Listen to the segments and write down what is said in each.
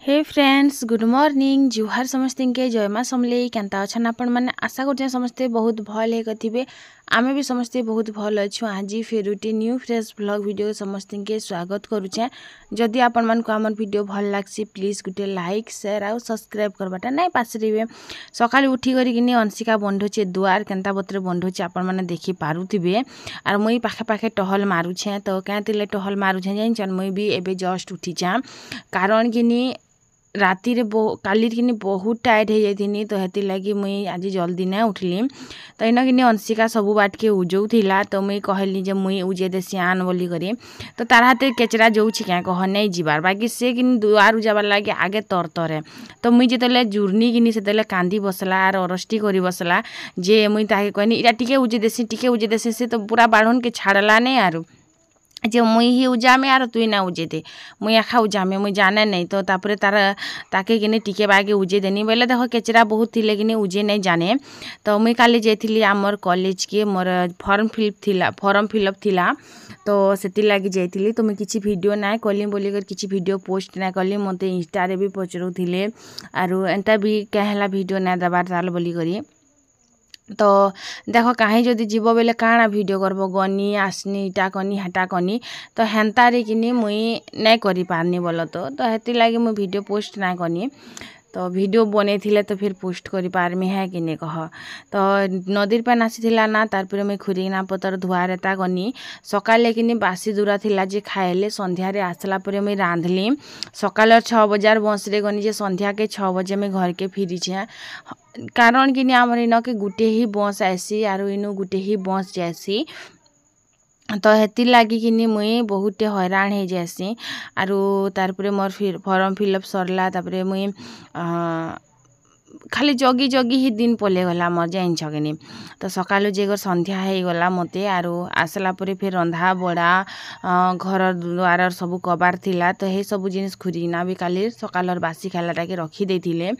हे friends good morning जुहार समस्त के जय माँ समले केन्ता अच्छा आपण मैंने आशा कर समस्ते बहुत भल हे आमे भी समस्ते बहुत भल अच्छु आज फिर गोटे न्यू फ्रेश ब्लॉग वीडियो समस्त के स्वागत करुचे जदि आपण मन को आमर वीडियो भल लागसी प्लीज गोटे लाइक शेयर आउ सब्सक्राइब करवाटा नहीं पासरे सकाल उठी करी अंशिका बंधुचे दुआर केन्ता बतरे बंधुचे आपण मैंने देखी पारुथिबे आर मुई पाखे पाखे टहल मारुछे तो क्या टहल मारुछे जान मुई भी एबे जस्ट उठीचा कारण कि राति रे काली किनी बहुत टायर्ड हो जाती तो हेती लगी मुई आज जल्दी ना उठली तो इन कि अंशिका सबू बाट के उजौला तो मुई कहली जे मुई उजे देसी आन बोली करी तो तार हाथ केचरा जोची क्या कह नहीं जीवार बाकी से कि दुआर उजाबार लगे आगे तरतरे तो मुई जिते जुर्नी कि से कांदी बसला आर अरस्टी करी बसला जे मुई ताके कहनी इटा टिके उजे देसी से तो पूरा बाढ़न के छाड़ला नहीं आरू जे मुई ही उजामे आर तुई ना उजे दे मुई आखा उजामे मुई जाने नहीं तो तापर तार ताके किने टिके बागे उजे देनी बोले देखो केचरा बहुत थिले किने उजे नहीं जाने तो मुई काली जाइथिली आमर कॉलेज के मोर फॉर्म फिलअप थिला तो सेति लागी जाइथिली तो मुई किछि वीडियो ना कली बोली कर किछि वीडियो पोस्ट ना कली मते इंस्टा रे भी पचरुथिले आरो एंता भी कहला वीडियो ना दबार ताल बोली करी तो देख कहीं जदि जीव बेले काଣା वीडियो करबो गनी आसनी इटा कनी हटा कनी तो हेन्ता रे किनी मुई नहीं करी पारनी बोलो तो हेती लागी मुई वीडियो पोस्ट ना कनी तो वीडियो बने थिले तो फिर पोस्ट करी पारमी है कि नहीं कह तो नदीर पान आसीथिला ना तारपरे मुई खुरीना पतर धुआ रेता गनी सकाले किनी बासी दूरा थिला जे खाइले संध्या रे आसला परे मुई रांधली सकाल 6 बजार बस रे गनी जे संध्या के 6 बजे मैं घर के फिरी छे कारण कि आमर इन के गुटे ही बस आसी आरो इनु गुटे ही बस जासी तो हेती लगी कि मुई बहुते हैरान हो जासी आरो तारपरे मोर फिर फॉर्म फिलअप सरला तापरे मुई खाली जगी जगी ही दिन पले गला मोर जाइन छगनी तो सकालु जेगर संध्या हे गला मते आरो आसला परे फिर रंधा बड़ा घर द्वार सब कबार थिला तो हे सब जिनिस खुरीना भी काली सकालर बासी खालाटा के रखी देथिले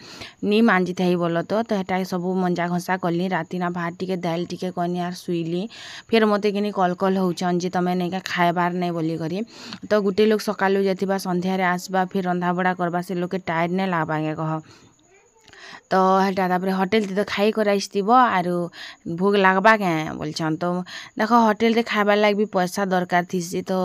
नी मांजी थाई बोलो तो हेटा सब मंजा घसा कली राति ना भात टिके दाल टिके कनी आर सुईली फिर मते किनी कल होउछन जे तमे नेका खायबार नै बोली करी तो गुटे लोग सकालु जतिबा संध्या रे आसबा फिर रंधा बड़ा करबा से लोग के टायर्ड नै लागबागे कह तो हेटा तापरे होटेल तो खाई कर आइसथिबो आरो भोग लागबा के बोलछन तो देखो होटेल रे खाइबार लाग भी पैसा दरकार थिसी तो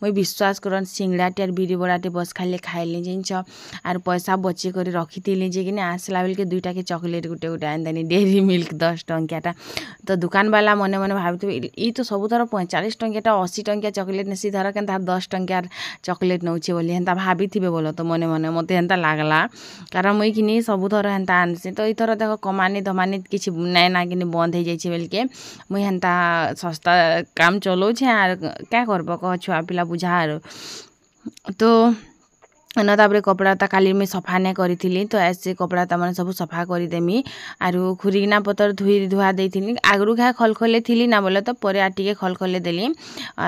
मुई विश्वास करन सिंगड़ाटे और बिरी बड़ाटे बस खाली खाइले जिंच आर पैसा बची कर रखिथिली जे कि आसला बेल के दुईटा के चॉकलेट गुटे गुटे आनदानी डेयरी मिल्क 10 टंकियाटा तो दुकान वाला मने मने भाबिथि ई तो सब थर 45 टंकियाटा 80 टंकिया चॉकलेट नेसी धर केनता 10 टंकियार चॉकलेट नउछे बोली हेंता भाबिथिबे बोलो तो मने मने मते हेंता लागला कारण मुई किनी सब थर हेंता तो इथर देख कमानी धमानी किसी नाई ना कि बंद हो जाइए बेल के मुई हेन्ता सस्ता काम चलाऊे आर क्या करब कह छुआ पिला बुझा तो न तापरे कपड़ा ता काली मैं सफा नहीं करी तो ऐसे कपड़ा ता मैंने सब सफा करदेमी आरु खुरीना पतर धुआ देती आगरू क्या खलखले थी ना बोले तो पर आटे खलखले देली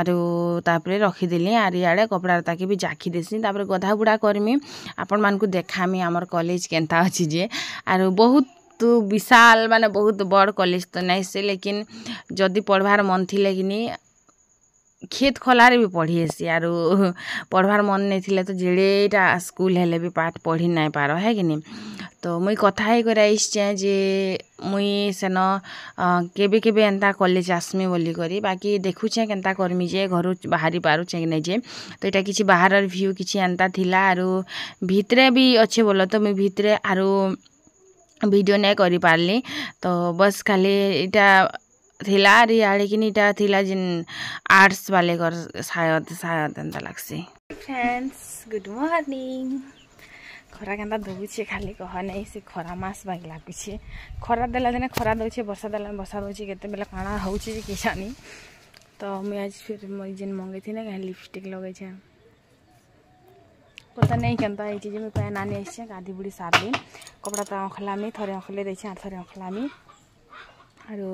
आरु तापरे रखीदेली आर इे कपड़ा ताकि भी जाखी देसी तापरे गधा बुड़ा करमी आपण मानकु देखामी आमर कॉलेज केनता अच्छी जे आरु बहुत विशाल माने बहुत बड़ कॉलेज तो नहीं से लेकिन जदि पढ़वार मन थिले कि खेत खलारे भी पढ़ी आसी आरु पढ़वार मन नहीं थिले तो जेडेटा स्कूल हेले भी पाठ पढ़ी नहीं पार है कि नहीं तो मुई कथा ही कर जे मुई सेन केबे केबे एंता कॉलेज आसमी बोली करी बाकी देखुचे केनता करमी जे घर बाहरी पारुचे कि नहीं जे तो यहाँ किसी बाहर व्यू किसी एंता थिला आरु भितरे भी अच्छे बोलो तो मुई भितरे आरु वीडियो नहीं करी पारली तो बस खाली इटा थिला आड़े कि इटा थिला जिन आर्ट्स वाले कर शायद एंता लागसी फ्रेंड्स गुड मॉर्निंग खरा केनता दउछे खाली कह नहीं से खरा मास बाग लागुछे खरा देला दिने खरा दउछे वर्षा देला वर्षा दउछे केते बेला काଣା होउछे कि जानी तो मुई आज फिर मोर जिन मंगे थी ना लिपस्टिक लगे छे पता नहीं केनता ये चीज में पैन आने आइछे गाधी बुड़ी सारली कपड़ा तो अखलामी थरे अखले देछे आर थरे अखलामी आरो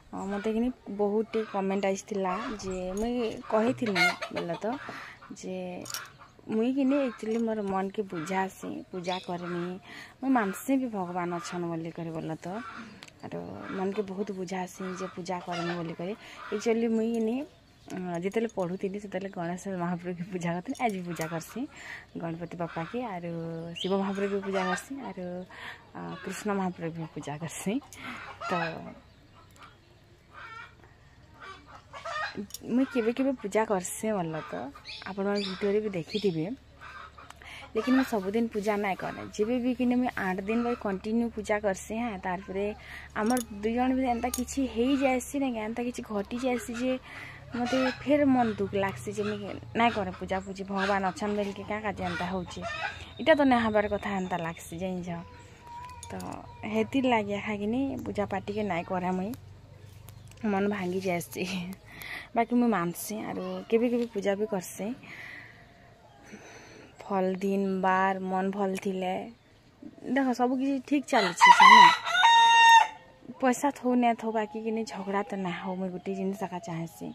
मते कि बहुत कमेंट आइसथिला जे मुई कहिथिली बोले तो जे मुई कि एक्चुअली मोर मन के बुझासी पूजा करमी मुई मानसी भी भगवान अच्छन बोली कर बोल तो आरो मन के बहुत बुझासी जे पूजा करमी बोली कर एक्चुअली मुई जिते पढ़ुली से गणेश महाप्रभु की पूजा करती आज भी पूजा करसी गणपति बापा की आर शिव महाप्रभु की पूजा करसी आर कृष्ण महाप्रभु की पूजा करसी। तो मुझे केवे केवे पूजा करसे बोल तो आप वीडियो भी देखी थे लेकिन मैं सबुदिन पूजा ना करे जब भी कि मुझे 8 दिन भाई कंटिन्यू पूजा करसी। हाँ तार आमर दुई जन भी एंता किसी हो जाएसी ना एंता किसी घटी जाएसी जे मत फिर मन दुख लगसी जे ना करे पूजा पूजी भगवान अच्छन बोल के क्या काजे एंता होटा तो ना हबार कथा एंता लगसी जान तो हेतिर लगे खाकि पूजा पाठी के ना करे मुई मन भांगी जाएसी बाकी मुझे मानसी आर केबे केबे पूजा भी करसी फल दिन बार मन भल थिले देख सब किसी ठीक चली पैसा थो ना थो बाकी कि झगड़ा तो ना हो मुझे गोटे जिन चाहेसी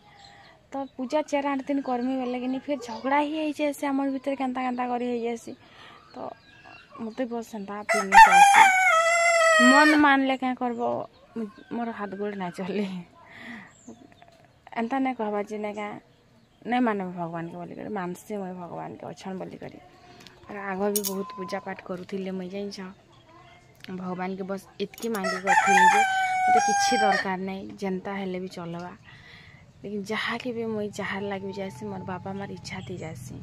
तो पूजा 4-8 दिन करमी बेले कि फिर झगड़ा ही जाए आम भर केन्ता केन्ता कर तो मत बस एंता मन मानले क्या करब मोर हाथ गोड़ ना चले एंता नहीं कहबा जे क्या नहीं माने भगवान के बोलिक मानसे मुझे भगवान के अच्छन बोलिक आग भी बहुत पूजा पाठ करूँ मुझे जान भगवान के बस इतकी मांगी करी मत कि दरकार नहीं जनता हेले भी चलवा लेकिन जहाँ के भी मुझे जहाँ लगे जासी मोर बापा मार इच्छा थी जासी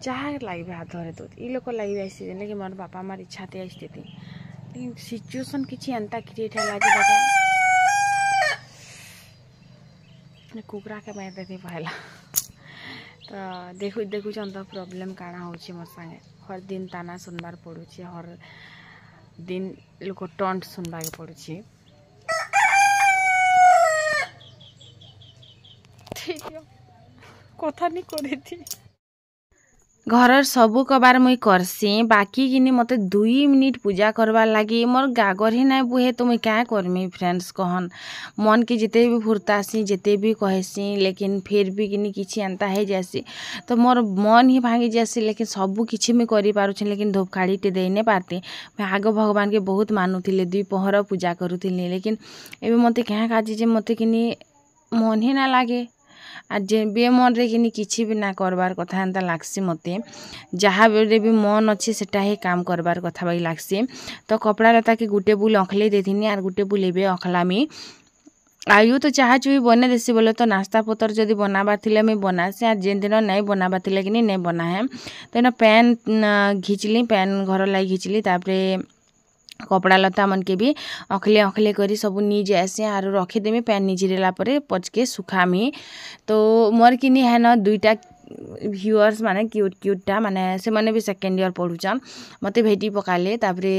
जहाँ लगे हाथ धरे तो ये लोग लगे जासी लेकिन मोर बापा मार इच्छा थी आसती लेकिन सिचुएशन किसी एंता क्रिएट लगे कुकरा के मार देती पहला तो देखु तो प्रॉब्लम काना होची मोर संगे हर दिन ताना सुनबार पड़ुची हर दिन लोक टंट सुनबा के पड़ुची ठीक है कथा नहीं करे थी घर सबू कबार मुई करसी बाकी किनी मत 2 मिनिट पूजा करवार लगी मोर गागर ही ना बुहे तो मुई क्या करमी फ्रेंड्स कहन मन के जिते भी फुरतासी जिते भी कहसी लेकिन फिर भी किनी किसी एंता है जासी तो मोर मन ही भांगी जासी लेकिन सबू किसी मुई करि पारुछि लेकिन धूपकाड़ी टे दे नहीं पारती मैं आग भगवान के बहुत मानुथिले 2 पहर पूजा करूथिले लेकिन एबे मते क्या काजी जे मते किनी मन ही ना लागे आ जे बे मन रे कि किसी भी ना करबार कथा एंता लागसी मते जहाँ बेरे भी मन अच्छे सेटा ही काम करबार कथा बाई लागसी। तो कपड़ा लता के गुटे बुल अखले देथिनी आर गुटे बुल एबे अखलामी आयु तो चाह चुई बने देसी बोले तो नाश्ता पतर जदि बनाबार थिले मैं बनासी आर जेन दिन नहीं बनाबार थिले कि नहीं बना है तो ना पैन घिचली पैन घर लाई घिचली तापरे कपड़ा लता मन के भी अखले अखले करी सब नी जाएसी आर रखीदेमी पैन निजिरेला परे पचके सुखामी। तो मोर किनी है न 2टा व्यूअर्स माने क्यूटा माने से माने भी 2nd ईयर पढ़ुचन मते भेटी पकाले तापरे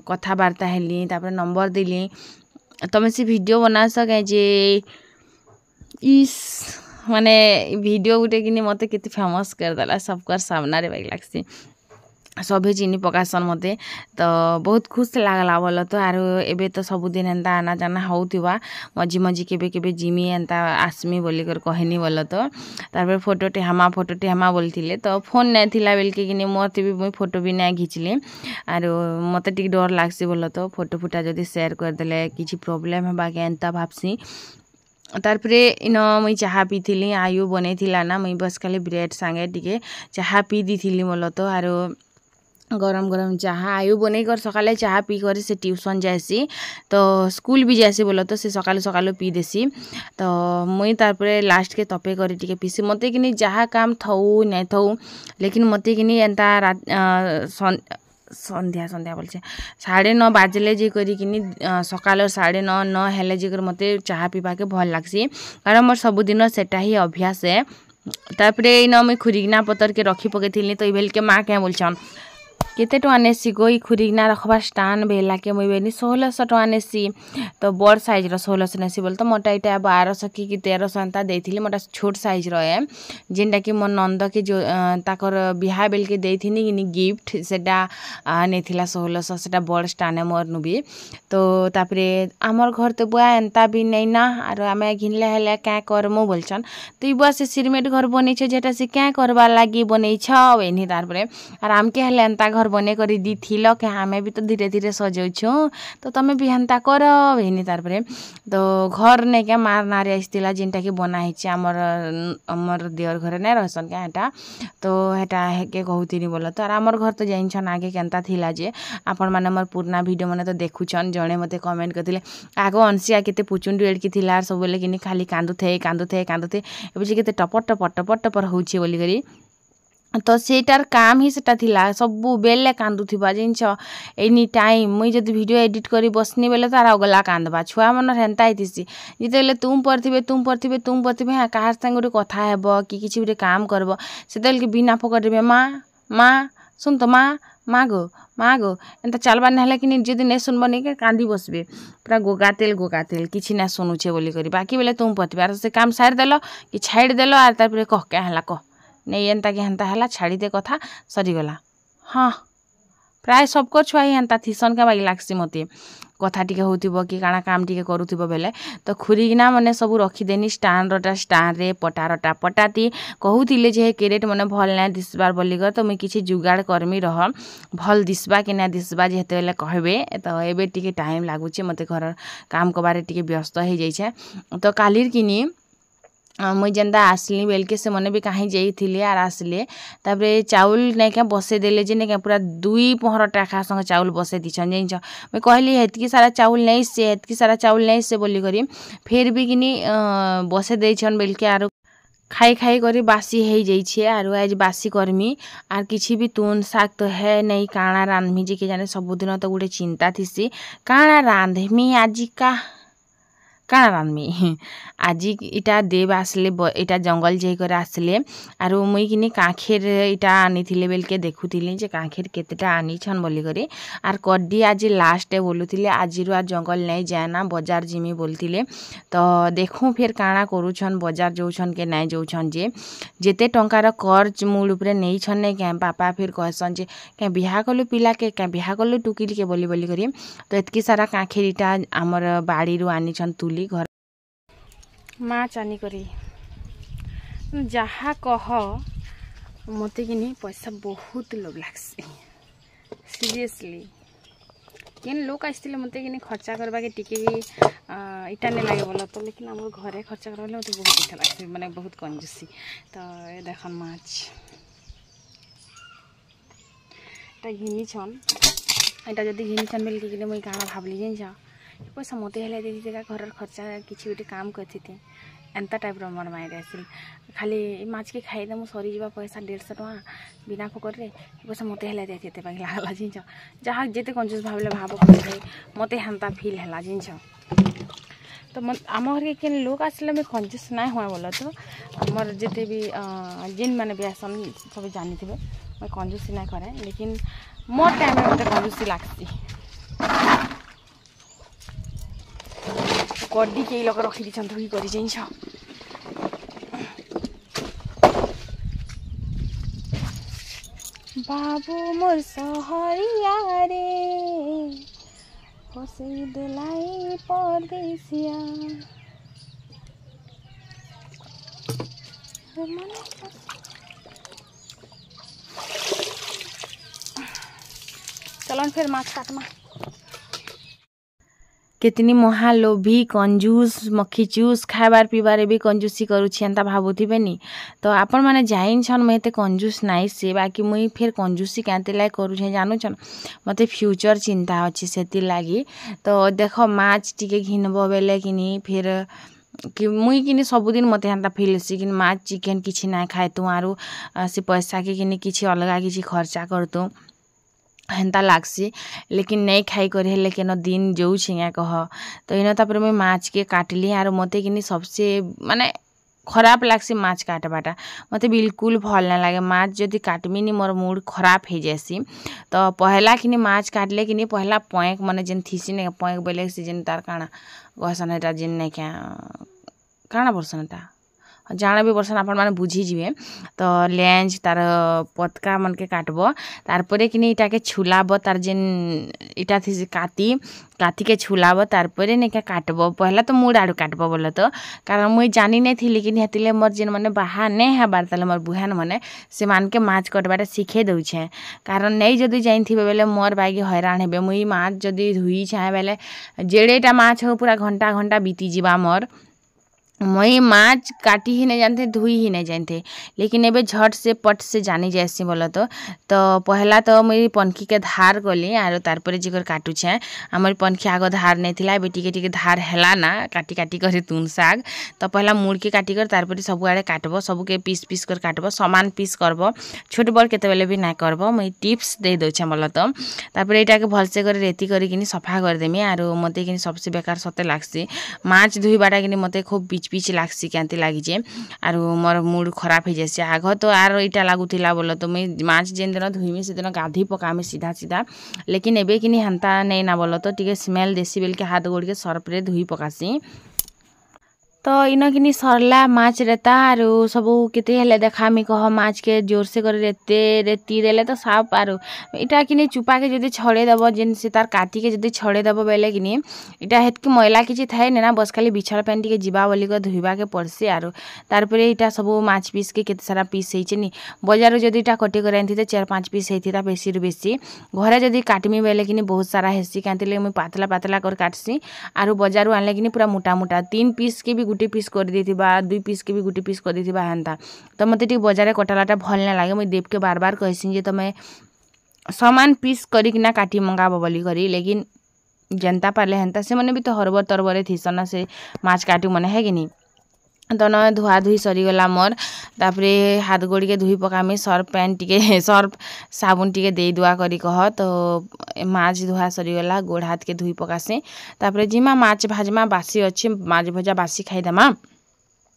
कथबार्ता हेली तापरे नंबर दिली तमे से वीडियो बना सके जे इस माने वीडियो गुटे किनी मते केते फेमस कर देला सबकर सामना रे बाई लागसी सभी चिनी पकासन मते तो बहुत खुश लागला बोल तो आरो एबे तो सबुदिन एंता आना जाना होउथिबा मझी मझी केबे केबे जिमी एंता आसमी बोली कर कहनी बोल तो तारपर फोटोटे हमा बोलथिले तो फोन नै थिला बेल के किनी मोते भी मुई फोटो भी नै घिचली आरो मते टिक डर लागसी बोल तो फोटो फुटा जदी शेयर कर देले किछि प्रॉब्लम हेबा के एंता भाबसी। तारपरे इन मुई चाहा पीथिली आयु बने थिला ना मुई बस खाली ब्रेड संगे टिके चाहा पी दीथिली बोल तो आरो गरम गरम चाहा आयु बने कर सकाले चाहा पी कर से ट्यूशन जाएसी तो स्कूल भी जाएसी बोलो तो से सकालु सकालु पी देसी तो मुई तारपरे लास्ट के तपे कर टिके पीसी मते किनी जहाँ काम थौ नै थौ लेकिन मते किनी एंता संध्या बोलছে 9:30 बाजले जे करी किनी सकाल 9:30 हेले जे कर मते चाहा पीबा के भल लागसी कारण मोर सब दिन सेटा ही अभ्यास है। तारपरे इन मुई खुरीगना पतर के रखी पकेथिली तो इबेल के माँ क्या बोलछन केते टका नेसी गई खुरीगना रखबार स्टान बेला के मुई बेनी 1600 टका नेसी तो बड़ साइज रो 1600 नेसी बोल तो मोटा इटा 1200 की 1300 एंता देथिली मोटा छोट साइज रो है जेनटा कि मोर नंद के जो ताकर बिहा बेल के देथिनी किनी गिफ्ट सेटा नेथिला 1600 सेटा बड़ स्टान है मोर नुबी तो तापरे आमर घर तो बुआ एंता भी नहीं ना आरो आमे घिनले हेले क्या करमु बोलछन तो ई बुआ से सिरमेट घर बनै छ जेटा से क्या करबा लागि बनै छ वेनी तारपरे आर आम के हेले एंता घर बने कर दी थिल के हमें भी तो धीरे धीरे सजाऊछु तो तुम भी हेन्ता कर बेनी तार पर तो घर नहीं क्या मार नारी आसला जेनटा कि बनाई आमर आमर देवर घर नहीं रहसन क्या हेटा तो हेटा के कहूनी बोल तो आमर घर तो जाइन आगे केनता थिला जे आपण मैंने मोर पुराना वीडियो मैंने तो देखुछन जड़े मत कमेंट करते आग अंशिया के पुचुंडी एड़की थिला सब बेले कि खाली कांदुथे कांदुथे कांदुथे एबे के टपर टपर टपर टपर होउछे बोली करी तो सेटार काम ही सेटा थिला सबु बेले कांदुथिबा जिनछ एनी टाइम मुई जदी वीडियो एडिट करी बसनी बेले तार अगला कांदबा छुआ मन हेन्ता हितिसी जितेले तुम परथिबे हाँ काहार संग गोटे कथा हेबो कि किछि गोटे काम करबो सेतेल के बिना फकटबे माँ सुन तो माँ गो एंता चलबार ना कि जदि नहीं सुनबनी के कांदी बसबे पूरा गोगा तेल किछि ना सुनुछे बोली करी बाकी बेले तुम परथिबे आर से काम सारि देलो कि छाड़ी देलो आर तार कह क्या हला कह नहीं एंता कि हेन्ता हला छाड़ी दे कथा सरीगला हाँ प्राय सबको छुआ ही हेन्ता थिसन का बागी लागसी मते कथा टिके होतिबो कि काना काम टिके करूथिबो बेले तो खुरीगिना मने सब रखीदेनी स्टांड रे पटारटा पटाती कहूतिले जे केरेट मने भल ना दिसबार बोलिकर तो मुई किछि जुगाड़ करमी रह भल दिसबा कि ना दिसबा जेते बेले कहबे तो एबे टिके टाइम लागुचे मते घर काम कबारे टिके व्यस्त हो जाइछे तो कालीर किनी मुई जेन्दा आसली बेल के से मने भी कहीं जाइथिले आर आसले तापरे चाउल नहीं क्या बसे देले जे नहीं क्या पूरा 2 पहर टाका संग चाउल बसे दिछन जाइछ मैं कहली हेतकी सारा चाउल नहीं से बोली करी फिर भी किनी बसे देछन बेल के आरो खाई करी बासी हो जाइछे आरो आज बासी करमी आर किछि भी तुन साग तो है नहीं काଣା रांधमी जे के जाने सबुदिन तो गोटे चिंता थिसी काଣା रांधमी काଣା रांधमी आज इटा देव आसले इटा जंगल जाकर आसले आर मुई किनी काखेर इटा आनी बेल के देखुली जे काखेर केतेटा आनी छन बोली करी आर कड्डी आज लास्ट बोलुथिले आज आर जंगल नहीं जाए ना बाजार जिमी बोलथिले तो देखूँ फिर काଣା करूछन बाजार जोछन के नहीं जोछन जे जेते टंकार कर्ज मूल उपरे नहीं छन नहीं क्या पापा फिर कहसन जे क्या बिहा कलु पिला के क्या बिहा कलु टुकिल के बोली करी तो एतकी सारा काखेर इटा आमर बाड़ी रु आनी छन तुली घर माँ चानी करी जहाँ कह मते कि नहीं पैसा बहुत लोभ लागसी सीरियसली केन लोक आसते मते कि खर्चा करवा के टिके भी इटा नहीं लगे बोल तो लेकिन आम घरे खर्चा करवा मत बहुत इच्छा लगसी माने बहुत कंजूसी तो ये देखन माछ घिनी छन एटा जदि घिनी छन बेल कि मुई काना भाबली जानिछ पैसा मते हेले दे देगा घर खर्चा किसी गोटे काम करती एंता टाइप मोर माइंड आसिल खाली माछ के खाई देमु सरी जा पैसा 150 टका बिना फकर रे पैसा मते हेले देते लागला जिनछ जहाँ जेते कंजूस भावले भाव भाई मते हेन्ता फील हैला जिनछ तो आम घर के केन लोक आसले मैं कंजूस ना हुआ बोल तो आमर जिते भी जिन मैंने भी आसन सब जानी थे मैं कंजूसी ना करे लेकिन मोर टाइम में मते कंजूसी लागसी कड्डी के लोग रखी दी धुई कर बाबू मोर सहरिया रे फसई दिलाई परदेसिया चलन फिर माछ काटमा केतनी महालोभी कंजूस मक्खीचूस खाबार पीबार भी कंजूसी करुछि एंता भाबुथिबे नी तो आपण माने जाइन छन मैं एते कंजूस नाइ से बाकी मुई फिर कंजूसी कांते लाग करूछे जानु छन मते फ्यूचर चिंता अछि सेति लागी तो देखो माछ टिके घिनबो बेले किनी फिर कि मुई किनी सबुदिन मते हेन्ता फील सी कि माछ चिकेन किछि ना खाए तु आरु से पैसा के किनी किछि अलगा किछि खर्चा करतु हेन्ता लागसी लेकिन नहीं खाई कर हेले केन दिन जो छिंगा कह तो इन तापर मैं माछ के काटली आर मते किनी सबसे माने खराब लागसी माछ काटबाटा मते बिल्कुल भल ना लागे माछ जदि काटमी नी मोर मूड खराब हो जासी तो पहला किनी माछ काटले किनी पहला पॉइंट माने जेन थीसी ने पॉइंट बेले सीजन तार काना गसन एटा जेन ने क्या काना परसन एटा जाना भी परसन आपण माने बुझी जिवे तो लेंज तार पतका मन के काटबो तारपरे किनी इटा के छुलाबो तार जेन इटा थी काती के छुलाबो तारपरे ने के काटबो पहला तो मुड आडू काटबो बोले तो कारण मुई जानी नहीं थी लेकिन हेतिले मोर जेन माने बाहा नहीं हेबार ताले मोर बुहान माने से मान के माछ कटबाटा शिखे दउछे कारण नहीं जदि जाइथिबे बेले मोर बागी हैरान हेबे मुई माछ जदि धुई छाए बेले जेडेटा माछ हो पूरा घंटा घंटा बीती जीवा मोर मुई माछ काटी ही नहीं जानते धुई ही नहीं जानते लेकिन एबे झट से पट से जानी जाएसी बोला तो पहला तो मुई पनखी के धार गली आरो तारपरे जिकर काटू छे हमर पनखी आगो धार नहीं थिला एबे टिके धार हेला ना काटी काटी कर तुन साग तो पहला मुड़ के काटी कर तारपरे सब आड़े काटबो सब के पीस पीस कर काटबो समान पीस करबो छोट बड़ केते बेले भी ना करबो मुई टिप्स दे दउ छे बोला तो तारपरे एटा के भलसे कर रेती करी किनी सफा कर देमी आरो मते किनी सबसे बेकार सते लागसी माछ धुई बाटा किनी मते खूब पिच लागसी केंती लागी जे आरो मोर मूड खराब हो जासी आग तो आरो इटा लागुथिला बोलो तो मैं माछ जेन दिन धुईमी से दिन गाधी पकामी सीधा सीधा लेकिन एबे किनी हंता नहीं ना बोलो तो टिके स्मेल देसी बेल के हाथ गोड़ के सरफ रे धुई पकासी तो इन किनी सरला माछ रेता आरो सबू केते हेले देखामी कह माछ के जोर से कर रेती देले तो साफ आरो इटा किनी चुपा के जदी छड़े दबो जेन से तार काटी के जदी छड़े दबो बेले किनी इटा हेत के मैला किछि थाए ना बस खाली बिछड़ पेंटी के जीवा बोली को धुइबा के पड़सी आरो तारपरे इटा सबू माछ पीस के केते सारा पीस हेछि नी बाजार जदी इटा कटी कर आनथि 4-5 पीस हेथिता बेसी रु बेसी घरे जदी काटमी बेले किनी बहुत सारा हेसी कांतिले मैं पातला पातला कर काटसी आरो बाजारु आनले किनी पूरा मोटा मोटा 3 पीस के भी गुटे पीस कर देथिबा 2 पीस के भी गुटे पीस कर देथिबा हंता तो मते टिक बाजार कटालाटा भल ना लागे मैं देव के बार बार कहसी जे तमे समान पीस करी किना काटी मंगाबो बोली करी लेकिन जनता पाले हंता से मने भी तो हरबर तरबरे थीसना से माछ काटू मने है कि नहीं तो न धुआ धुई सरीगला मोर तापरे हाथ गोड़ के धुई पकामी सर्फ पैन टिके सर्फ साबुन टिके दे दुआ करी कह तो माछ धुआ सरीगला गोड़ हाथ के धुई पकासी तापरे जिमा माछ भाजमा बासी अच्छी माछ भजा बासी खाईदेमा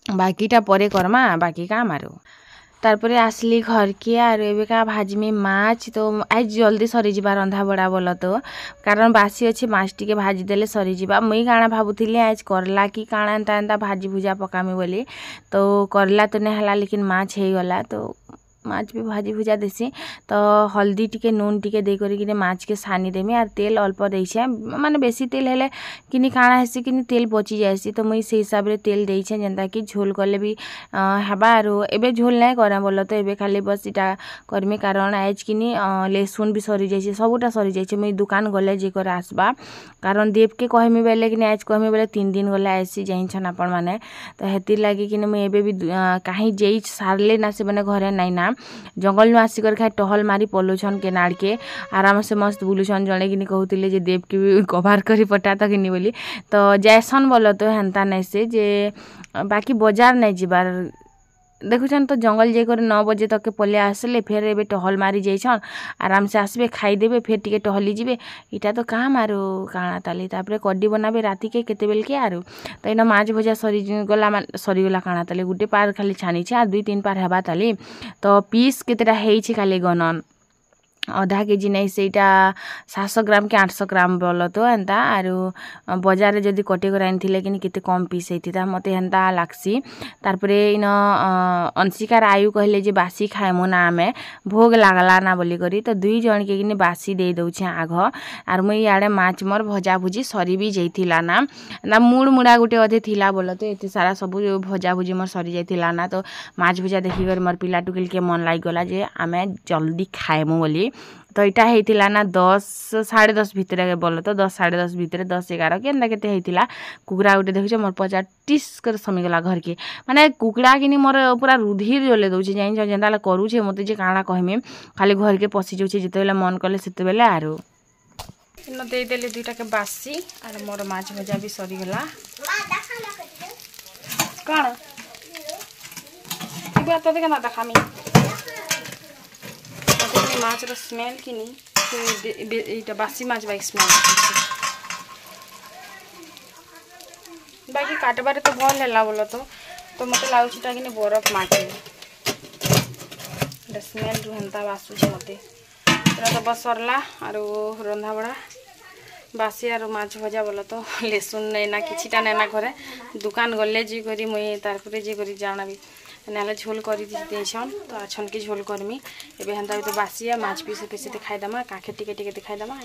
बाकीटा परे करमा बाकी काम आरो तारपरे आसली घर के आरो एबे का भाजमी माछ तो आज जल्दी सरी जिबा रंधा बड़ा बोल तो कारण बासी अच्छे माछ टिके भाजी देले सरी जिबा मुई काଣା भाबुथिले आज करला कि काଣା एंता एंता भाजी भुजा पकामी बोली तो करला तो नहीं हला लेकिन माछ हे गला तो माछ भी भाजी भुजा देसी तो हल्दी टिके नून टिके दे करी किने माछ के सानी देमी आर तेल अल्प देइछे माने बेसी तेल हेले किनी काଣା हेसी किनी तेल बची जायसी तो मुई से हिसाब रे तेल देइछे जेंता कि झोल करले भी हेबा आरो एबे झोल नै करा बोल तो एबे खाली बस इटा करमी कारण आज किनी लहसुन भी सरी जायछि सबुटा सरी जायछि मुई दुकान गले जे कर आसबा कारण देव के कहमी बेले किनी आज कहमी बेले 3 दिन गले आसी जाइछन आपण माने तो हेति लागि किनी मुई एबे भी काहे जेइ सारले ना से बने घरे नै ना जंगल नु आसिकर खाए टहल मारी पलुछन के नाड़ के आराम से मस्त बुलुछन जणे किनी कहउतिले जे देव के भी कभार करी पटा त किनी बोली तो जैसन बोलो तो हेंता नै से जे बाकी बाजार नै जिबार देखुछन तो जंगल जेकर 9 बजे तक के पले आसले फिर एबे टहल मारी जाइछन आराम से आसबे खाई देबे फिर टिके टहली जिबे इटा तो काम आरो काଣା ताली तापरे कड्डी बनाबे राती के केते बेल के आरो तो इना माछ भजा सरी गला काଣା ताली गुटे पार खाली छानी छे आ 2-3 पार हेबा ताली तो पीस केतेटा हेइ छे खाली गनन आधा केजी नहीं से 700 ग्राम के 800 ग्राम बोलो तो एंता आरो बाजार जदी कटे कर आनथिले कि केते कम पीस हेतिता मते हेंता लागसी तारपरे इन अंशिकार आयु कहले जे बासी खाएमु ना आमे भोग लागला ना बोली करी तो 2 जण के किनी बासी दे दउ छे आघ आर मुई याडे माछ मोर भजा भुजी सरी भी जइथिला ना मुड़ मुड़ा गुटे अधे थिला बोलो तो एते सारा सब भजा भुजी मोर सरी जइथिला ना तो माछ भजा देखि कर मोर पिला टुकिल के मन लाग गला जे आमे जल्दी खाएमु बोली तो इटा हेतिला ना 10 10:30 भितरे बोलो तो 10 10:30 भितरे 10-11 केनता केते हेतिला कुकुरा गुटे देखिछ मोर पचा टिस कर समीगला घर के माने कुकुड़ा किनी मोर पूरा रुधिर जले दउछि जाइन जेंताला करू छे मते जे काଣା कहमे खाली घर के पसी जउछि जते बेला मन करले सेते बेला आरो इन दे देले दुइटा के बासी आर मोर माछ भजा भी सरी गला काଣା इबा त देखना देखामी माछ रो स्मेल किनी इटा बासी माछ बाई स्मेल बाकी काटबारे तो भल हैला बोलो तो मते लागुछि ता किनी बरफ माछ स्मेल रु हंता बासु मते तो बस सरला आरो रंधा बड़ा बासी आरो माछ भजा बोल तो लेसुन नहीं ना किछिटा नहीं ना घरे दुकान गले जी करी मुई तारपरे जी करी जानाबी नाले झोल कर देछन तो आछन के झोल करमी एबे हंता तो बासिया माछ पीस पीस खाइदमा काखे टिके टिके खाइदमा।